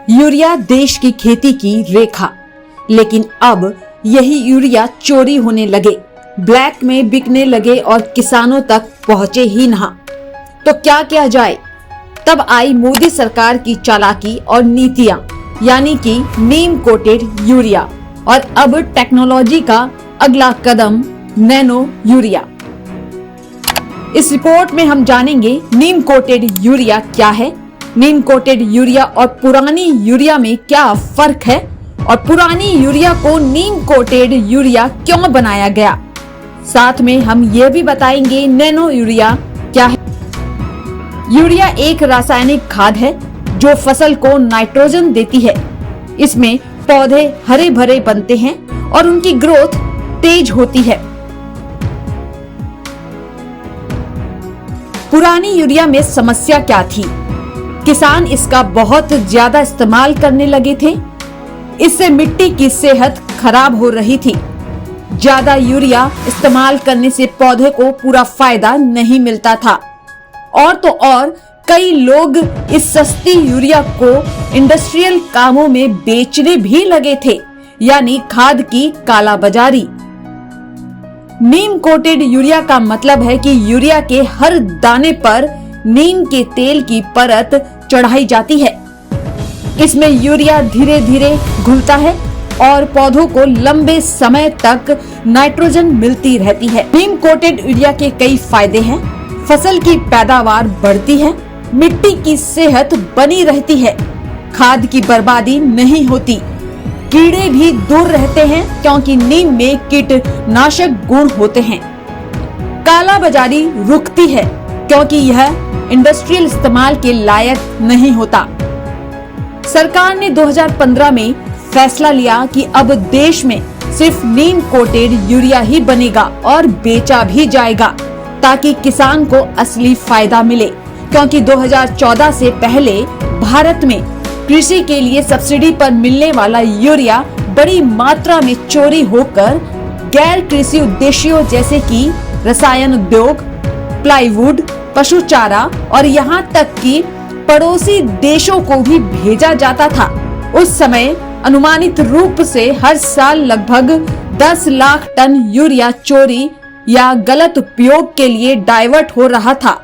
Urea देश की खेती की रेखा, लेकिन अब यही यूरिया चोरी होने लगे, ब्लैक में बिकने लगे और किसानों तक पहुंचे ही नहीं। तो क्या किया जाए? तब आई मोदी सरकार की चालाकी और नीतियां, यानी कि नीम कोटेड यूरिया, और अब टेक्नोलॉजी का अगला कदम नैनो यूरिया। इस रिपोर्ट में हम जानेंगे नीम कोटेड यूरिया क्या है, नीम कोटेड यूरिया और पुरानी यूरिया में क्या फर्क है, और पुरानी यूरिया को नीम कोटेड यूरिया क्यों बनाया गया। साथ में हम ये भी बताएंगे नैनो यूरिया क्या है। यूरिया एक रासायनिक खाद है जो फसल को नाइट्रोजन देती है। इसमें पौधे हरे भरे बनते हैं और उनकी ग्रोथ तेज होती है। पुरानी यूरिया में समस्या क्या थी? किसान इसका बहुत ज्यादा इस्तेमाल करने लगे थे। इससे मिट्टी की सेहत खराब हो रही थी। ज्यादा यूरिया इस्तेमाल करने से पौधे को पूरा फायदा नहीं मिलता था। और तो और कई लोग इस सस्ती यूरिया को इंडस्ट्रियल कामों में बेचने भी लगे थे, यानी खाद की कालाबाजारी। नीम कोटेड यूरिया का मतलब है कि यूरिया के हर दाने पर नीम के तेल की परत चढ़ाई जाती है। इसमें यूरिया धीरे धीरे घुलता है और पौधों को लंबे समय तक नाइट्रोजन मिलती रहती है। नीम कोटेड यूरिया के कई फायदे हैं। फसल की पैदावार बढ़ती है, मिट्टी की सेहत बनी रहती है, खाद की बर्बादी नहीं होती, कीड़े भी दूर रहते हैं क्योंकि नीम में कीटनाशक गुण होते हैं, काला बाजारी रुकती है क्योंकि यह इंडस्ट्रियल इस्तेमाल के लायक नहीं होता। सरकार ने 2015 में फैसला लिया कि अब देश में सिर्फ नीम कोटेड यूरिया ही बनेगा और बेचा भी जाएगा ताकि किसान को असली फायदा मिले, क्योंकि 2014 से पहले भारत में कृषि के लिए सब्सिडी पर मिलने वाला यूरिया बड़ी मात्रा में चोरी होकर गैर कृषि उद्देश्यों जैसे कि रसायन उद्योग, प्लाईवुड, पशु चारा और यहाँ तक कि पड़ोसी देशों को भी भेजा जाता था। उस समय अनुमानित रूप से हर साल लगभग 10 लाख टन यूरिया चोरी या गलत उपयोग के लिए डाइवर्ट हो रहा था,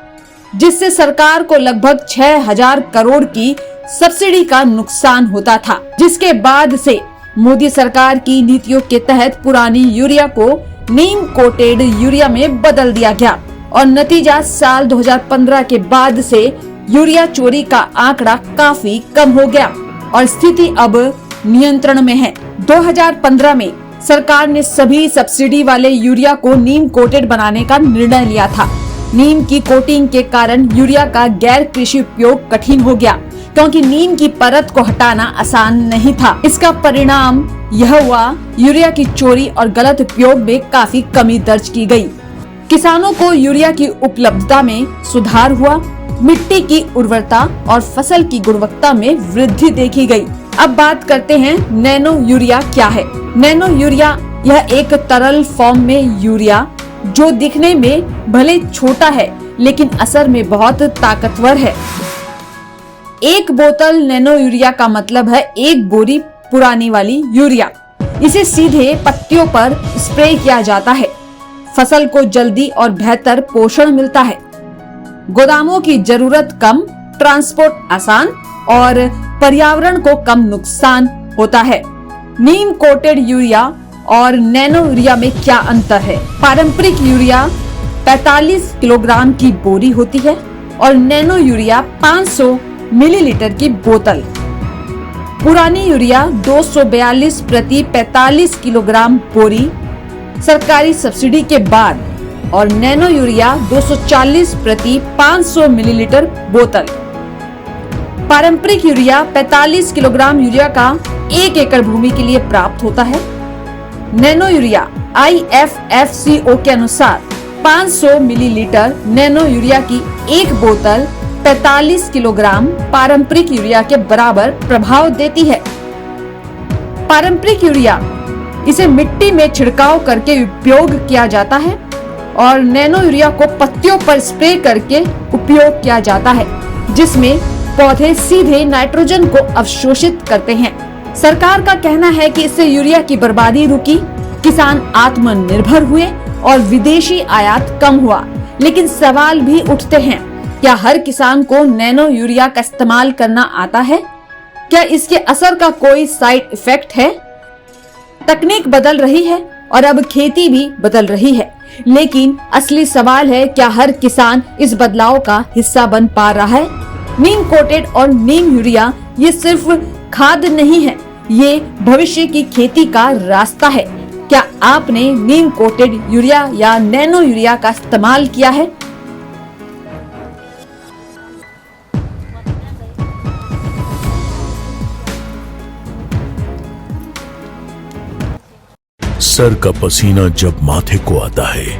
जिससे सरकार को लगभग 6000 करोड़ की सब्सिडी का नुकसान होता था। जिसके बाद से मोदी सरकार की नीतियों के तहत पुरानी यूरिया को नीम कोटेड यूरिया में बदल दिया गया और नतीजा साल 2015 के बाद से यूरिया चोरी का आंकड़ा काफी कम हो गया और स्थिति अब नियंत्रण में है। 2015 में सरकार ने सभी सब्सिडी वाले यूरिया को नीम कोटेड बनाने का निर्णय लिया था। नीम की कोटिंग के कारण यूरिया का गैर कृषि उपयोग कठिन हो गया क्योंकि नीम की परत को हटाना आसान नहीं था। इसका परिणाम यह हुआ यूरिया की चोरी और गलत उपयोग में काफी कमी दर्ज की गई। किसानों को यूरिया की उपलब्धता में सुधार हुआ, मिट्टी की उर्वरता और फसल की गुणवत्ता में वृद्धि देखी गई। अब बात करते हैं नैनो यूरिया क्या है। नैनो यूरिया यह एक तरल फॉर्म में यूरिया जो दिखने में भले छोटा है लेकिन असर में बहुत ताकतवर है। एक बोतल नैनो यूरिया का मतलब है एक बोरी पुरानी वाली यूरिया। इसे सीधे पत्तियों पर स्प्रे किया जाता है। फसल को जल्दी और बेहतर पोषण मिलता है। गोदामों की जरूरत कम, ट्रांसपोर्ट आसान और पर्यावरण को कम नुकसान होता है। नीम कोटेड यूरिया और नैनो यूरिया में क्या अंतर है? पारंपरिक यूरिया 45 किलोग्राम की बोरी होती है और नैनो यूरिया 500 मिलीलीटर की बोतल। पुरानी यूरिया 242 प्रति 45 किलोग्राम बोरी सरकारी सब्सिडी के बाद और नैनो यूरिया 240 प्रति 500 मिलीलीटर बोतल। पारंपरिक यूरिया 45 किलोग्राम यूरिया का 1 एकड़ भूमि के लिए प्राप्त होता है। नैनो यूरिया IFFCO के अनुसार 500 मिलीलीटर नैनो यूरिया की एक बोतल 45 किलोग्राम पारंपरिक यूरिया के बराबर प्रभाव देती है। पारंपरिक यूरिया इसे मिट्टी में छिड़काव करके उपयोग किया जाता है और नैनो यूरिया को पत्तियों पर स्प्रे करके उपयोग किया जाता है, जिसमें पौधे सीधे नाइट्रोजन को अवशोषित करते हैं। सरकार का कहना है कि इससे यूरिया की बर्बादी रुकी, किसान आत्मनिर्भर हुए और विदेशी आयात कम हुआ। लेकिन सवाल भी उठते हैं, क्या हर किसान को नैनो यूरिया का इस्तेमाल करना आता है? क्या इसके असर का कोई साइड इफेक्ट है? तकनीक बदल रही है और अब खेती भी बदल रही है, लेकिन असली सवाल है, क्या हर किसान इस बदलाव का हिस्सा बन पा रहा है? नीम कोटेड और नीम यूरिया ये सिर्फ खाद नहीं है, ये भविष्य की खेती का रास्ता है। क्या आपने नीम कोटेड यूरिया या नैनो यूरिया का इस्तेमाल किया है? सर का पसीना जब माथे को आता है,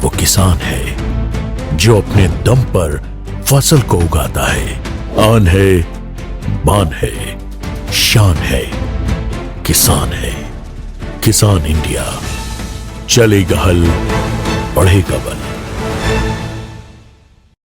वो किसान है जो अपने दम पर फसल को उगाता है। आन है, बान है, शान है, किसान है। किसान इंडिया, चलेगा हल, बढ़ेगा बल।